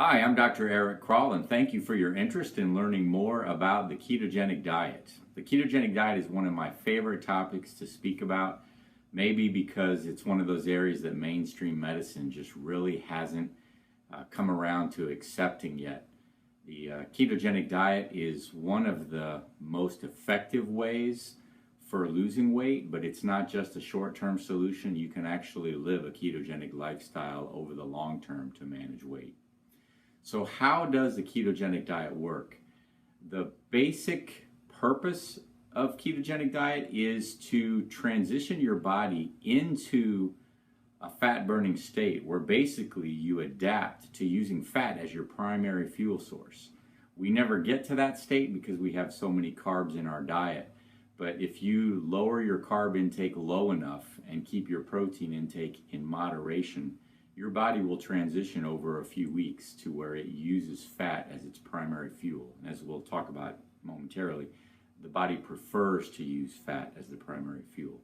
Hi, I'm Dr. Eric Crall, and thank you for your interest in learning more about the ketogenic diet. The ketogenic diet is one of my favorite topics to speak about, maybe because it's one of those areas that mainstream medicine just really hasn't come around to accepting yet. The ketogenic diet is one of the most effective ways for losing weight, but it's not just a short-term solution. You can actually live a ketogenic lifestyle over the long term to manage weight. So how does the ketogenic diet work? The basic purpose of ketogenic diet is to transition your body into a fat burning state where basically you adapt to using fat as your primary fuel source. We never get to that state because we have so many carbs in our diet. But if you lower your carb intake low enough and keep your protein intake in moderation, your body will transition over a few weeks to where it uses fat as its primary fuel. And as we'll talk about momentarily, the body prefers to use fat as the primary fuel.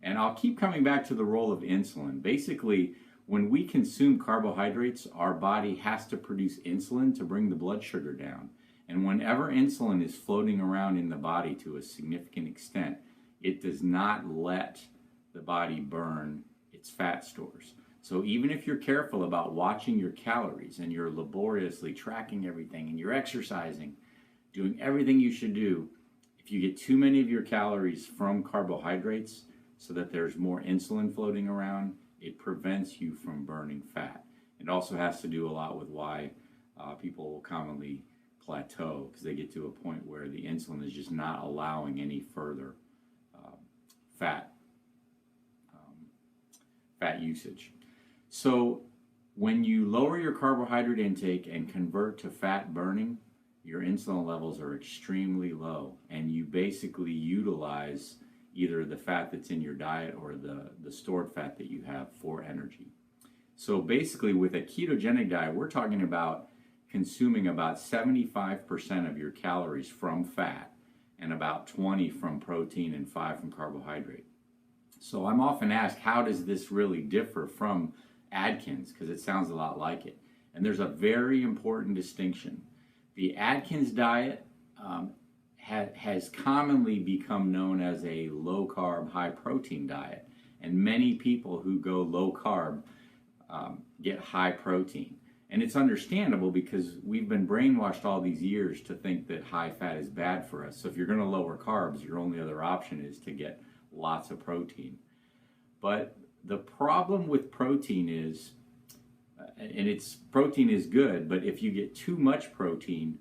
And I'll keep coming back to the role of insulin. Basically, when we consume carbohydrates, our body has to produce insulin to bring the blood sugar down. And whenever insulin is floating around in the body to a significant extent, it does not let the body burn its fat stores. So even if you're careful about watching your calories and you're laboriously tracking everything and you're exercising, doing everything you should do, if you get too many of your calories from carbohydrates so that there's more insulin floating around, it prevents you from burning fat. It also has to do a lot with why people will commonly plateau, because they get to a point where the insulin is just not allowing any further fat usage. So when you lower your carbohydrate intake and convert to fat burning, your insulin levels are extremely low, and you basically utilize either the fat that's in your diet or the stored fat that you have for energy. So basically with a ketogenic diet, we're talking about consuming about 75% of your calories from fat and about 20 from protein and 5 from carbohydrate. So I'm often asked, how does this really differ from Atkins? Because it sounds a lot like it. And there's a very important distinction. The Atkins diet has commonly become known as a low-carb, high-protein diet. And many people who go low-carb get high protein. And it's understandable because we've been brainwashed all these years to think that high fat is bad for us. So if you're going to lower carbs, your only other option is to get lots of protein. But the problem with protein is, protein is good, but if you get too much protein,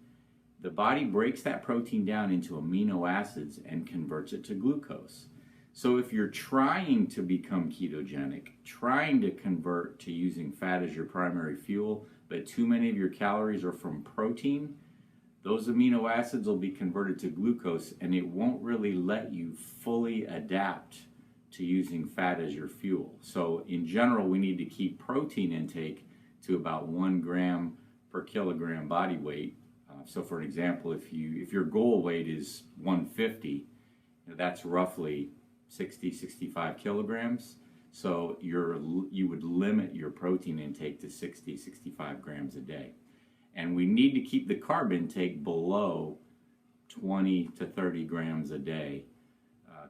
the body breaks that protein down into amino acids and converts it to glucose. So if you're trying to become ketogenic, trying to convert to using fat as your primary fuel, but too many of your calories are from protein, those amino acids will be converted to glucose, and it won't really let you fully adapt to using fat as your fuel. So in general, we need to keep protein intake to about 1 gram per kilogram body weight. So for an example, if your goal weight is 150, that's roughly 65 kilograms. So you would limit your protein intake to 65 grams a day. And we need to keep the carb intake below 20 to 30 grams a day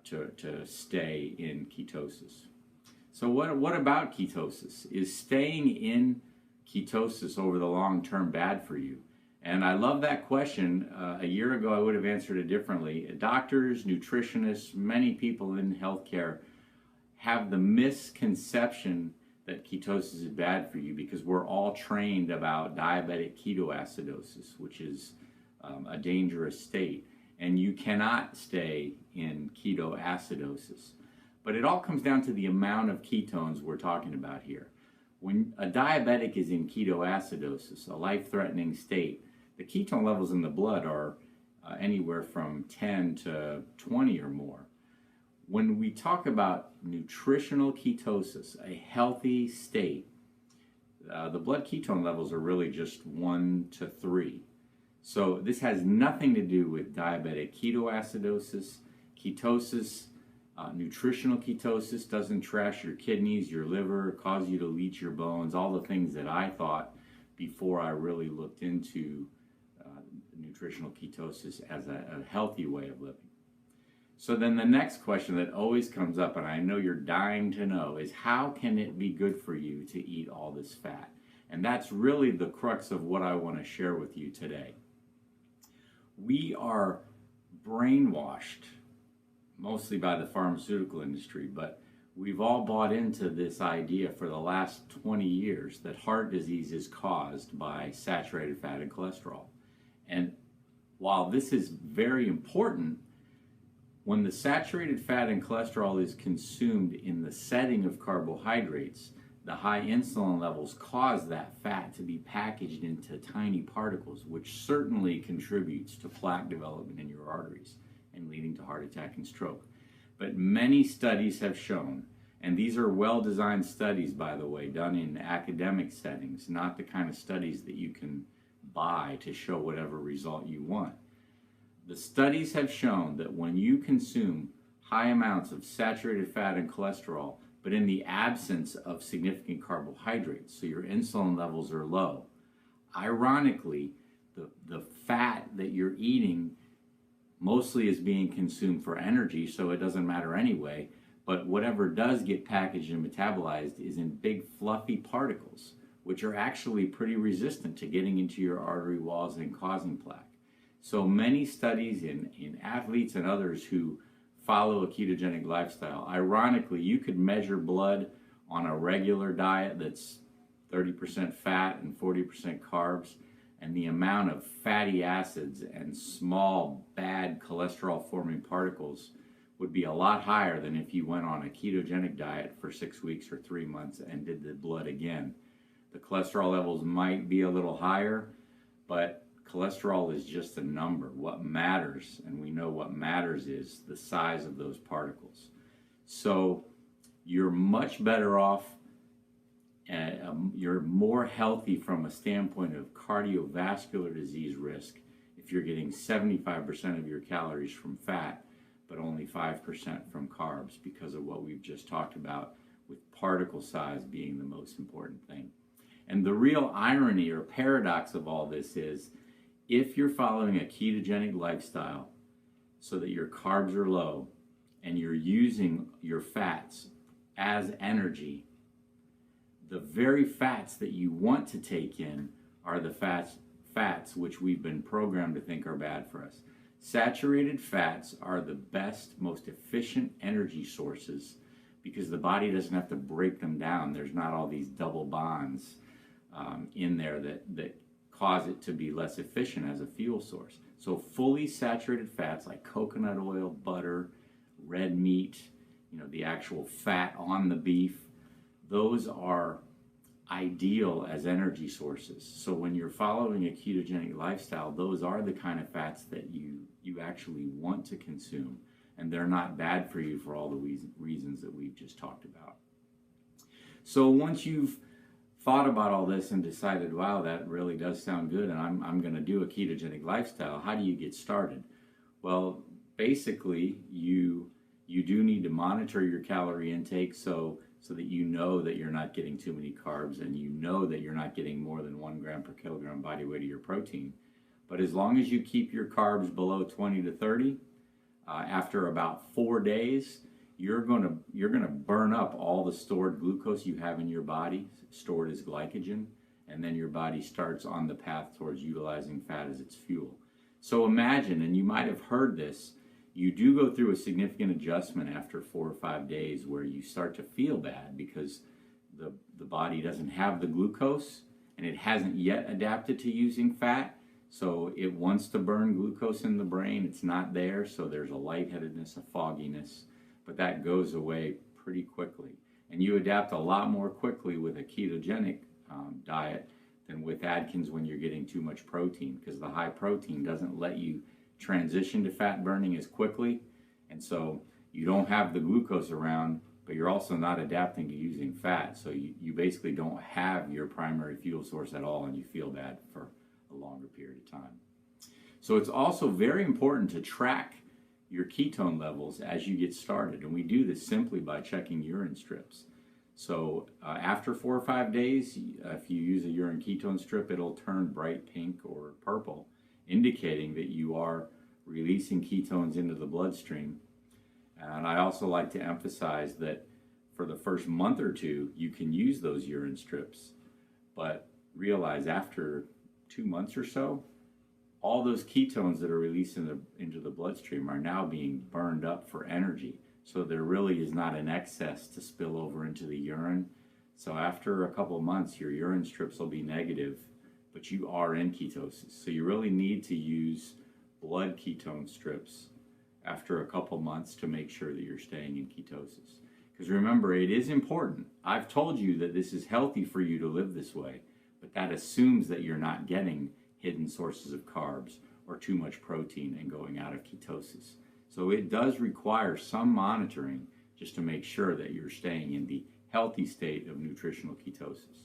to stay in ketosis. So what about ketosis? Is staying in ketosis over the long term bad for you? And I love that question. A year ago, I would have answered it differently. Doctors, nutritionists, many people in healthcare have the misconception that ketosis is bad for you because we're all trained about diabetic ketoacidosis, which is a dangerous state. And you cannot stay in ketoacidosis. But it all comes down to the amount of ketones we're talking about here. When a diabetic is in ketoacidosis, a life-threatening state, the ketone levels in the blood are anywhere from 10 to 20 or more. When we talk about nutritional ketosis, a healthy state, the blood ketone levels are really just 1 to 3. So this has nothing to do with diabetic ketoacidosis. Ketosis, nutritional ketosis doesn't trash your kidneys, your liver, cause you to leach your bones, all the things that I thought before I really looked into nutritional ketosis as a healthy way of living. So then the next question that always comes up, and I know you're dying to know, is how can it be good for you to eat all this fat? And that's really the crux of what I want to share with you today. We are brainwashed, mostly by the pharmaceutical industry, but we've all bought into this idea for the last 20 years that heart disease is caused by saturated fat and cholesterol. And while this is very important, when the saturated fat and cholesterol is consumed in the setting of carbohydrates, the high insulin levels cause that fat to be packaged into tiny particles, which certainly contributes to plaque development in your arteries and leading to heart attack and stroke. But many studies have shown, and these are well-designed studies, by the way, done in academic settings, not the kind of studies that you can buy to show whatever result you want. The studies have shown that when you consume high amounts of saturated fat and cholesterol, but in the absence of significant carbohydrates, so your insulin levels are low, ironically, the fat that you're eating mostly is being consumed for energy, so it doesn't matter anyway, but whatever does get packaged and metabolized is in big fluffy particles, which are actually pretty resistant to getting into your artery walls and causing plaque. So many studies in athletes and others who follow a ketogenic lifestyle, ironically, you could measure blood on a regular diet that's 30% fat and 40% carbs, and the amount of fatty acids and small bad cholesterol forming particles would be a lot higher than if you went on a ketogenic diet for 6 weeks or 3 months and did the blood again. The cholesterol levels might be a little higher, but cholesterol is just a number. What matters, and we know what matters, is the size of those particles. So you're much better off, you're more healthy from a standpoint of cardiovascular disease risk if you're getting 75% of your calories from fat, but only 5% from carbs, because of what we've just talked about, with particle size being the most important thing. And the real irony or paradox of all this is, if you're following a ketogenic lifestyle so that your carbs are low and you're using your fats as energy, the very fats that you want to take in are the fats which we've been programmed to think are bad for us. Saturated fats are the best, most efficient energy sources because the body doesn't have to break them down. There's not all these double bonds in there that cause it to be less efficient as a fuel source. So fully saturated fats like coconut oil, butter, red meat, the actual fat on the beef, those are ideal as energy sources. So when you're following a ketogenic lifestyle, those are the kind of fats that you actually want to consume, and they're not bad for you for all the reasons that we've just talked about. So once you've thought about all this and decided, wow, that really does sound good, and I'm going to do a ketogenic lifestyle, how do you get started? Well, basically, you do need to monitor your calorie intake so that you know that you're not getting too many carbs, and you know that you're not getting more than 1 gram per kilogram body weight of your protein. But as long as you keep your carbs below 20 to 30, after about 4 days, you're gonna burn up all the stored glucose you have in your body, stored as glycogen, and then your body starts on the path towards utilizing fat as its fuel. So imagine, and you might have heard this, you do go through a significant adjustment after 4 or 5 days where you start to feel bad because the body doesn't have the glucose and it hasn't yet adapted to using fat. So it wants to burn glucose in the brain. It's not there, so there's a lightheadedness, a fogginess, but that goes away pretty quickly. And you adapt a lot more quickly with a ketogenic diet than with Atkins when you're getting too much protein, because the high protein doesn't let you transition to fat burning as quickly, and so you don't have the glucose around, but you're also not adapting to using fat, so you basically don't have your primary fuel source at all, and you feel bad for a longer period of time. So it's also very important to track your ketone levels as you get started, and we do this simply by checking urine strips. So after 4 or 5 days, if you use a urine ketone strip, it'll turn bright pink or purple, indicating that you are releasing ketones into the bloodstream. And I also like to emphasize that for the first month or two, you can use those urine strips, but realize after 2 months or so, all those ketones that are released into the bloodstream are now being burned up for energy. So there really is not an excess to spill over into the urine. So after a couple of months, your urine strips will be negative, but you are in ketosis. So you really need to use blood ketone strips after a couple months to make sure that you're staying in ketosis. Because remember, it is important. I've told you that this is healthy for you to live this way, but that assumes that you're not getting hidden sources of carbs or too much protein and going out of ketosis. So it does require some monitoring just to make sure that you're staying in the healthy state of nutritional ketosis.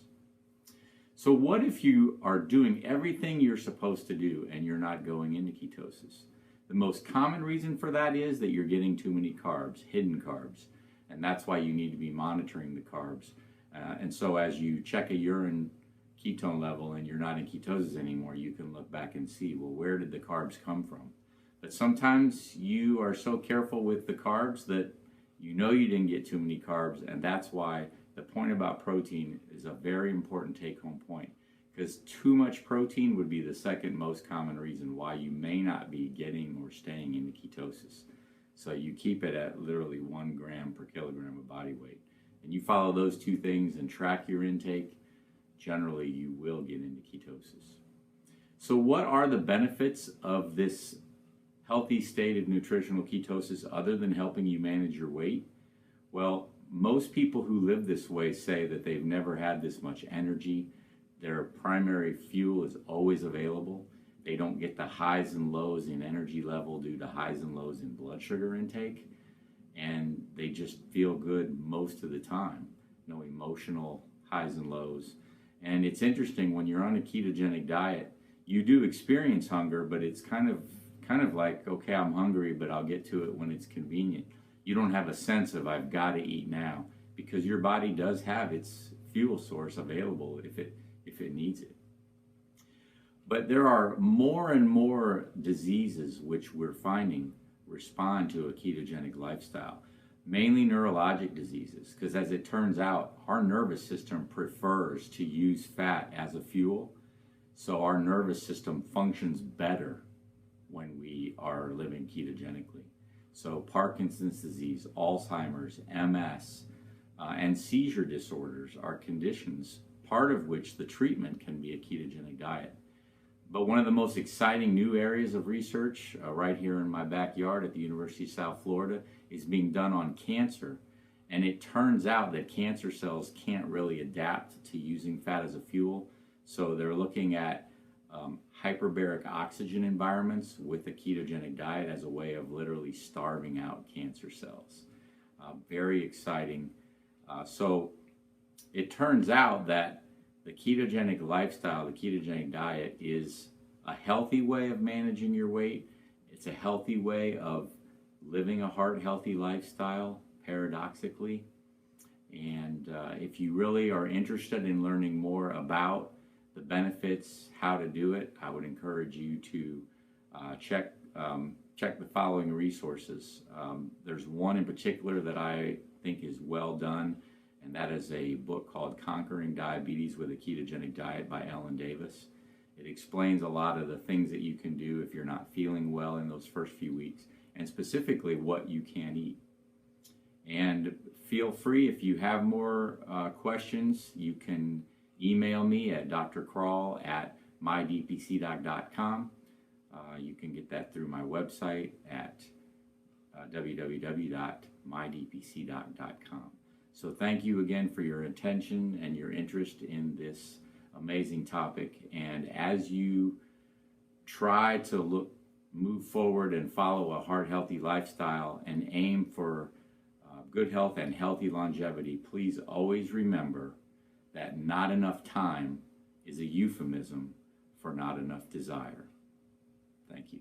So what if you are doing everything you're supposed to do and you're not going into ketosis? The most common reason for that is that you're getting too many carbs, hidden carbs, and that's why you need to be monitoring the carbs. And so as you check a urine ketone level and you're not in ketosis anymore, you can look back and see, well, where did the carbs come from? But sometimes you are so careful with the carbs that you know you didn't get too many carbs, and that's why the point about protein is a very important take-home point, because too much protein would be the second most common reason why you may not be getting or staying into ketosis. So you keep it at literally 1 gram per kilogram of body weight. And you follow those two things and track your intake, generally you will get into ketosis. So what are the benefits of this healthy state of nutritional ketosis other than helping you manage your weight? Well, most people who live this way say that they've never had this much energy. Their primary fuel is always available. They don't get the highs and lows in energy level due to highs and lows in blood sugar intake. And they just feel good most of the time. No emotional highs and lows. And it's interesting, when you're on a ketogenic diet, you do experience hunger, but it's kind of like, okay, I'm hungry, but I'll get to it when it's convenient. You don't have a sense of I've got to eat now, because your body does have its fuel source available if it needs it. But there are more and more diseases which we're finding respond to a ketogenic lifestyle, mainly neurologic diseases, because as it turns out, our nervous system prefers to use fat as a fuel, so our nervous system functions better when we are living ketogenically. So Parkinson's disease, Alzheimer's, MS, and seizure disorders are conditions, part of which the treatment can be a ketogenic diet. But one of the most exciting new areas of research right here in my backyard at the University of South Florida is being done on cancer. And it turns out that cancer cells can't really adapt to using fat as a fuel. So they're looking at hyperbaric oxygen environments with a ketogenic diet as a way of literally starving out cancer cells. Very exciting. So it turns out that the ketogenic lifestyle, the ketogenic diet, is a healthy way of managing your weight. It's a healthy way of living a heart-healthy lifestyle, paradoxically. And if you really are interested in learning more about the benefits, how to do it, I would encourage you to check the following resources. There's one in particular that I think is well done, and that is a book called Conquering Diabetes with a Ketogenic Diet by Ellen Davis. It explains a lot of the things that you can do if you're not feeling well in those first few weeks, and specifically what you can eat. And feel free, if you have more questions, you can email me at drcrall@mydpcdoc.com. You can get that through my website at www.mydpcdoc.com. So thank you again for your attention and your interest in this amazing topic. And as you try to move forward and follow a heart-healthy lifestyle and aim for good health and healthy longevity, please always remember that not enough time is a euphemism for not enough desire. Thank you.